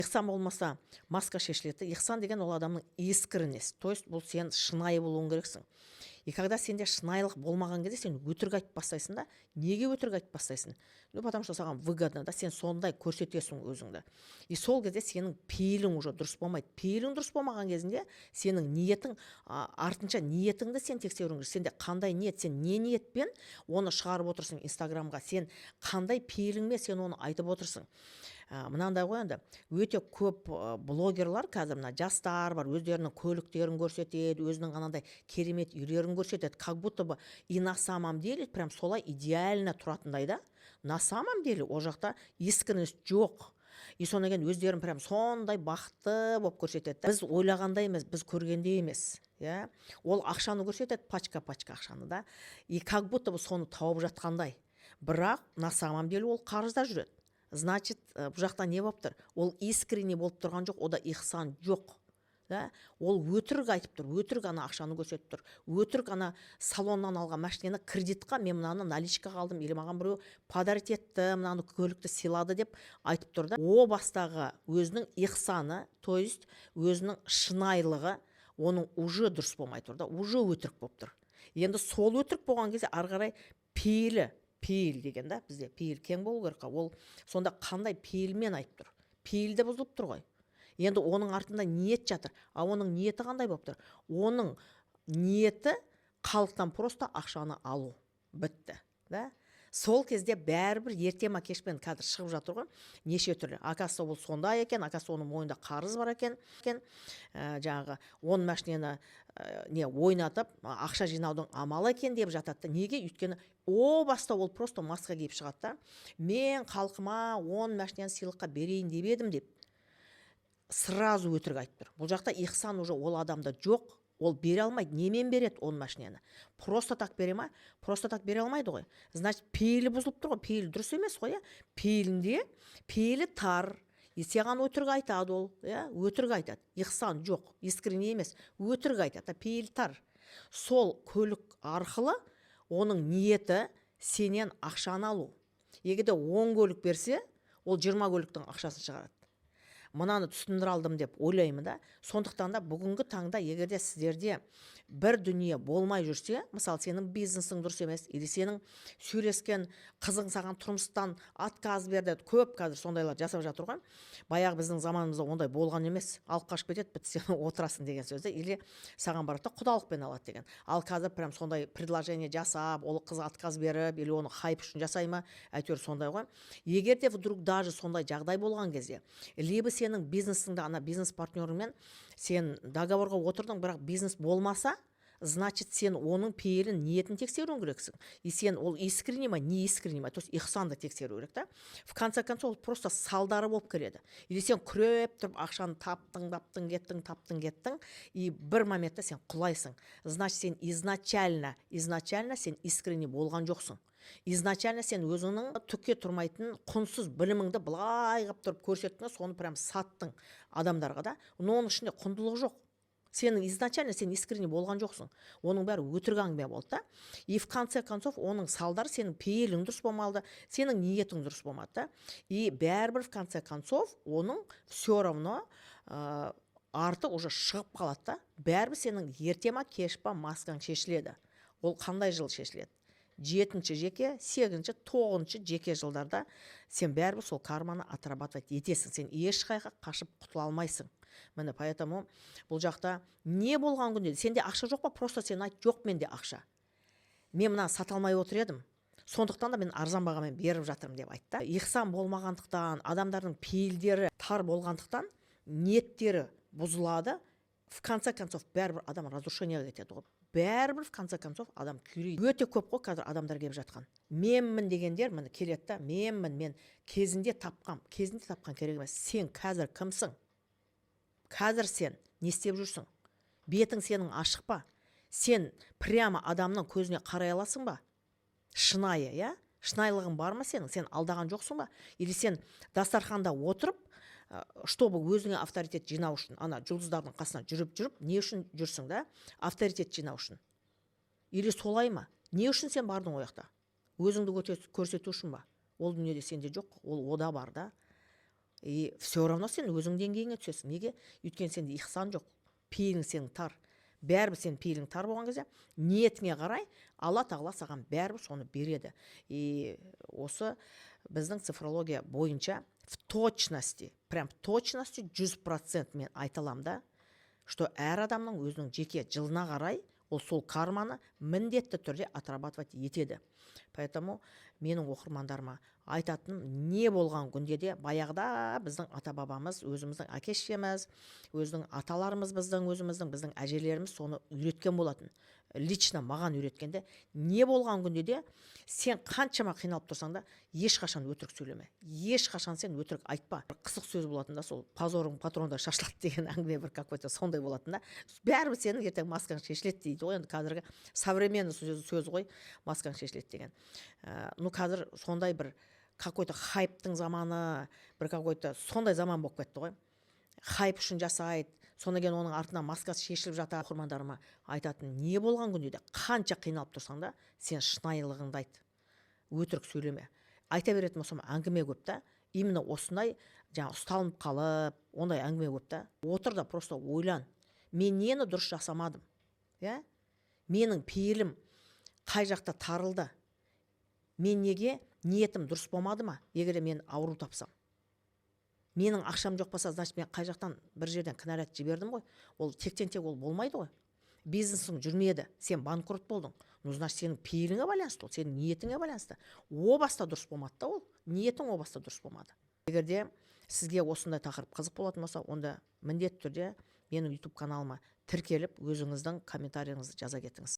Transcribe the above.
Ихсан болмаса маска шешіледі. Ихсан деген ол адамның искренность. То есть бұл сен шынайы болуың керексің. И когда сенде шынайылық болмаған кезде сен өтірік айтып бастайсың да. Неге өтірік айтып бастайсың? Ну, потому что саған выгодно да, сен сондай көрсетесің өзіңді. И сол кезде сенің пейілің уже дұрыс болмайды. Пейілің дұрыс болмаған кезінде сенің ниетің, артынша ниетіңді сен тексеруің керек. Сенде қандай ниет, сен не ниетпен оны шығарып отырсың Инстаграмға, сен қандай пейіліңмен сен оны айтып отырсың. Мынандай ғой енді, өте көп блогерлар қазір мына жастар бар, өздерінің көліктерін көрсетеді, өзінің анандай керемет үйлерін көрсетеді, как будто бы и на самом деле прям солай идеально тұратындай да. На самом деле ол жақта искренность жоқ. И содан кейін өздерін прям сондай бақытты болып көрсетеді. Біз ойлағандай емес, біз көргендей емес. Я? Ол ақшаны көрсетеді, пачка ақшаны да. И как будто бы соны тауып жатқандай. Бірақ на самом деле ол қарызда жүреді. Значит, бұл жақта не болып тұр? Ол искренне болып тұрған жоқ, ода ихсан жоқ. Да? Ол өтірік айтып тұр, өтірік ана ақшаны көрсетіп тұр. Өтірік ана салоннан алған машинаны кредитқа мен мынаны наличкаға алдым, или маған біреу подарить етті, мынаны көлікті сыйлады деп айтып тұр да. О бастағы өзінің ихсаны, то есть өзінің шынайылығы, оның уже дұрыс болмай тұр да, уже өтірік болып тұр. Енді сол өтірік болған кезде ары қарай пейіл деген да, бізде пейіл кең болу керек. Ол сонда қандай пейілмен айтып тұр? Пейіл де бұзылып тұр ғой. Енді оның артында ниет жатыр. Оның ниеті қандай болып тұр? Оның ниеті халықтан просто ақшаны алу. Бітті. Да? Сол кезде бәрібір ерте ма кеш пе қазір шығып жатыр ғой, неше түрлі. Акасы ол сондай екен, акасы оның мойнында қарыз бар екен. Жаңағы 10 машинаны ойнатып, ақша жинаудың амалы екен деп жатады. Неге? Өйткені о баста ол просто маска киіп шығады да. Мен халқыма 10 машинаны сыйлыққа берейін деп едім деп. Сразу өтірік айтып тұр. Бұл жақта ихсан уже ол адамда жоқ. Ол бере алмайды. Немен береді 10 машинаны? Просто так бере ма? Просто так бере алмайды ғой. Значит, пейілі бұзылып тұр ғой. Пейілі дұрыс емес қой. Пейілі тар. Саған өтірік айтады ол. Өтірік айтады. Ихсан жоқ. Искренне емес. Өтірік айтады. Пейілі тар. Сол көлік арқылы оның ниеті сенен ақшаны алу. Егерде 10 көлік берсе, ол 20 көліктің ақшасын шығарады. Мынаны түсіндіре алдым деп ойлаймын да. Сондықтан да бүгінгі таңда егерде сіздерде бір дүние болмай жүрсе, мысалы сенің бизнесің дұрыс емес, или сенің сөйлескен қызың саған тұрмыстан отказ берді, көп қазір сондайлар жасап жатыр ғой. Баяғы біздің заманымызда ондай болған емес. Алып қашып кетеді, бітті сен отырасың деген сөзді, или саған барады да құдалықпен алады деген. Ал қазір прям сондай предложение жасап, ол қыз отказ беріп, или оны хайп үшін жасай ма, әйтеуір сондай ғой. Егерде вдруг даже сондай жағдай болған кезде, либо сенің бизнесіңді ана бизнес партнерыңмен сен договорға отырдың, бірақ бизнес болмаса, значит сен оның пейілін, ниетін тексеруің керексің. И сен ол искренне ма, не искренне ма, то есть ихсанды тексеру керек та. В конце концов, просто салдары болып келеді. Или сен күреп тұрып ақшаны таптың, кеттің, и бір моментте сен құлайсың. Значит, сен изначально сен искренне болған жоқсың. Изначально сен өзіңнің түкке тұрмайтын құнсыз біліміңді былай қып тұрып көрсеттің, соны прям саттың адамдарға да. Но оның ішінде құндылық жоқ. Сенің изначально сен искренне болған жоқсың. Оның бәрі өтірік әңгіме болды да. И в конце концов оның салдары сенің пейілің дұрыс болмады, сенің ниетің дұрыс болмады да. И бәрібір в конце концов оның все равно арты уже шығып қалады да. Бәрібір сенің ерте ма кеш па маскаң шешіледі. Ол қандай жыл шешіледі? 7-ші жеке, 8-ші, 9-ші жеке жылдарда сен бәрібір сол карманы отрабатывать етесің. Сен ешқайға қашып құтыла алмайсың. Міне, поэтому бұл жақта не болған күнде сенде ақша жоқ па? Просто сен айт, жоқ менде ақша. Мен мына сата алмай отыр едім. Сондықтан да мен арзан бағамен беріп жатырмын деп айтты. Ихсан болмағандықтан, адамдардың пейілдері тар болғандықтан, ниеттері бұзылады. В конце концов бәрібір адам разрушениеге кетеді ғой. Бәрібір в конце концов адам күйрейді. Өте көп қой қазір адамдар келіп жатқан. Менмін дегендер міне келеді да. Мен кезінде тапқан керек емес. Сен қазір кімсің? Қазір сен не істеп жүрсің? Бетің сенің ашық па? Сен прямо адамның көзіне қарай аласың ба? Шынайы, я? Шынайылығың бар ма сенің? Сен алдаған жоқсың ба? Или сен дастарханда отырып, чтобы өзіңе авторитет жинау үшін, ана жұлдыздардың қасына жүріп, не үшін жүрсің да? Авторитет жинау үшін. Или солай ма? Не үшін сен бардың ояқта? Өзіңді көрсету үшін ба? Ол дүниеде сенде жоқ, ол ода бар да. И все равно сен өзің деңгейіңе түсесің. Неге? Өйткені сенде ихсан жоқ. Пейілің сенің тар. Бәрібір сенің пейілің тар болған кезде ниетіңе қарай Алла тағала саған бәрібір соны береді. И осы біздің цифрология бойынша в точности, прям в точности 100% мен айта аламын да, что әр адамның өзінің жеке жылына қарай ол сол карманы міндетті түрде отрабатывать етеді. Поэтому менің оқырмандарыма айтатыным, не болған күнде де баяғыда біздің ата бабамыз, өзіміздің әке шешеміз, өзінің аталарымыз, біздің әжелеріміз соны үйреткен болатын. Лично маған үйреткенде, не болған күнде де сен қаншама қиналып тұрсаң да ешқашан өтірік сөйлеме. Ешқашан сен өтірік айтпа. Бір қысық сөз болатын да, сол позорың патронда шашылады деген әңгіме бір какой-то сондай болатын да. Бәрібір сенің ертең маскаң шешіледі дейді ғой. Енді қазіргі современный сөз ғой, маскаң шешіледі деген. Ну қазір сондай бір какой-то хайптың заманы, бір какой-то сондай заман болып кетті ғой. Хайп үшін жасайды. Сонан кейін оның артынан маскасы шешіліп жатады. Оқырмандарыма айтатын, не болған күнде де қанша қиналып тұрсаң да сен шынайылығыңды айт. Өтірік сөйлеме. Айта беретін болсам әңгіме көп та. Именно осындай жаңа ұсталынып қалып, ондай әңгіме көп та. Отыр да просто ойлан. Мен нені дұрыс жасамадым? Я? Менің пейілім қай жақта тарылды? Мен неге ниетім дұрыс болмады ма? Егер мен ауру тапсам. Менің ақшам жоқ болса, значит мен қай жақтан бір жерден кінәрат жібердім ғой. Ол тектен тек ол болмайды ғой. Бизнесің жүрмеді, сен банкрот болдың. Ну, значит, сенің пейіліңе байланысты, ол сенің ниетіңе байланысты. О баста дұрыс болмады да ол. Ниетің о баста дұрыс болмады. Егер де сізге осындай тақырып қызық болатын болса, онда міндетті түрде менің YouTube каналыма тіркеліп, өзіңіздің комментарийіңізді жаза кетіңіз.